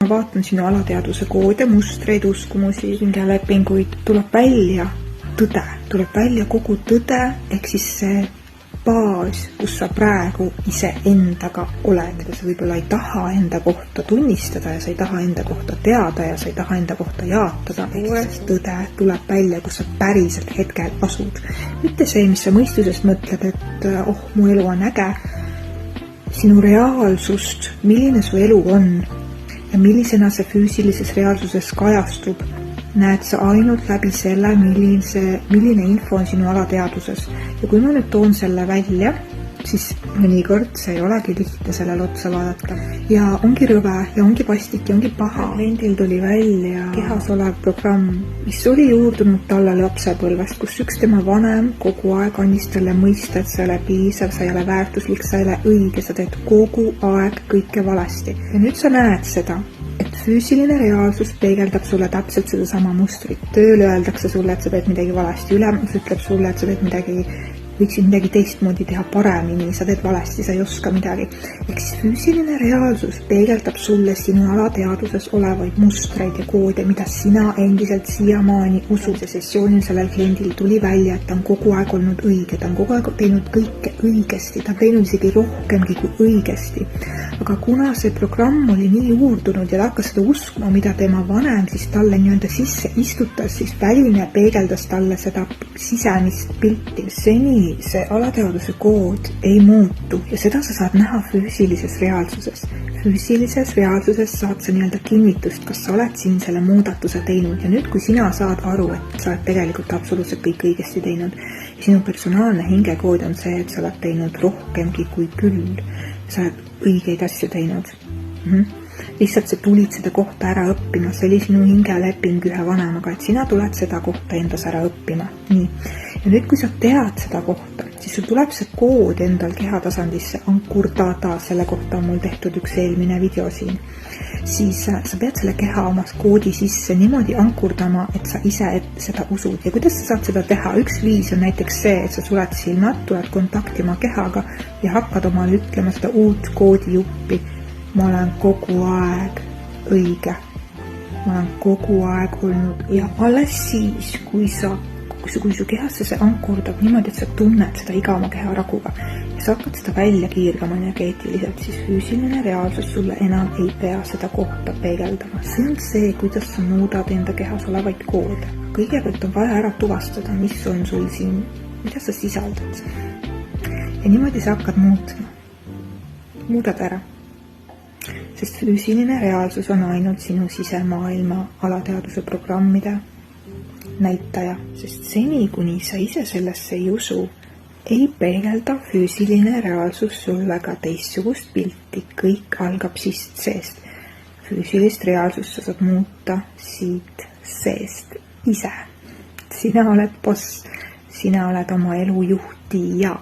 Ma vaatan sinu alateadvuse koode, mustreid, uskumusi, hingelepinguid, tuleb välja tõde, tuleb välja kogu tõde, ehk siis see baas, kus sa praegu iseendaga oled ja sa võib-olla ei taha enda kohta tunnistada ja sa ei taha enda kohta teada ja sa ei taha enda kohta jaatada. Poolest tõde tuleb välja, kus sa päriselt hetkel asud. Mitte see, mis sa mõistusest mõtled, et mu elu on äge, sinu reaalsust, milline su elu on ja millisena see füüsilises reaalsuses kajastub, näed sa ainult läbi selle, milline info on sinu alateadvuses. Ja kui ma nüüd toon selle välja, siis mõnikord see ei olegi lihtne sellele otsa vaadata. Ja ongi rõve ja ongi vastik ja ongi paha. Kliendil tuli välja kehas olev programm, mis oli juurdunud talle lapsepõlvest, kus üks tema vanem kogu aeg andis talle mõista, et sa ei ole piisav, sa ei ole väärtuslik, sa ei ole õige, sa teed kogu aeg kõike valesti. Ja nüüd sa näed seda, et füüsiline reaalsus peegeldab sulle täpselt seda sama mustrit. Tööl öeldakse sulle, et sa teed midagi valesti, ülemus ütleb sulle, et sa teed võiksid midagi teistmoodi teha paremini, sa teed valesti, sa ei oska midagi. Ehk siis füüsiline reaalsus peegeldab sulle sinu alateadvuses olevaid mustreid ja koode, mida sina endiselt siiamaani usud. See sessioonil sellel kliendil tuli välja, et ta on kogu aeg olnud õige, ta on kogu aeg teinud kõike õigesti, ta on teinud isegi rohkemgi kui õigesti. Aga kuna see programm oli nii juurdunud ja ta hakkas seda uskuma, mida tema vanem siis talle nii-öelda sisse istutas, siis väline peegeldas talle seda sisemist pilti. Seni see alateadvuse kood ei muutu ja seda sa saad näha füüsilises reaalsuses. Füüsilises reaalsuses saad sa nii-öelda kinnitust, kas sa oled siin selle muudatuse teinud ja nüüd, kui sina saad aru, et sa oled tegelikult absoluutselt kõik õigesti teinud ja sinu personaalne hingekood on see, et sa oled teinud rohkemgi kui küll. Sa oled õigeid asju teinud. Lihtsalt sa tulid seda kohta ära õppima, see oli sinu hingeleping ühe vanemaga, et sina tuled seda kohta endas ära õppima. Nii. Ja nüüd, kui sa tead seda kohta, siis sul tuleb see kood endal kehatasandisse ankurdada, selle kohta on mul tehtud üks eelmine video siin. Siis sa pead selle keha omas koodi sisse niimoodi ankurdama, et sa ise seda usud. Ja kuidas sa saad seda teha? Üks viis on näiteks see, et sa suled silmad, tuled kontaktima kehaga ja hakkad omale ütlema seda uut koodijuppi. Ma olen kogu aeg õige. Ma olen kogu aeg olnud ja alles siis, kui su kehasse see ankurdab niimoodi, et sa tunned seda iga oma keha raguga ja sa hakkad seda välja kiirgama energeetiliselt, siis füüsiline reaalsus sulle enam ei pea seda kohta peegeldama. See on see, kuidas sa muudad enda kehas olevaid koode. Kõigepealt on vaja ära tuvastada, mis on sul siin, mida sa sisaldad. Ja niimoodi sa hakkad muutma. Muudad ära. Sest füüsiline reaalsus on ainult sinu sisemaailma alateadvuse programmide näitaja, sest seni, kuni sa ise sellesse ei usu, ei peegelda füüsiline reaalsus sulle ka teistsugust pilti, kõik algab siit seest. Füüsilist reaalsust sa saad muuta siit seest ise. Sina oled boss, sina oled oma elu juhtija.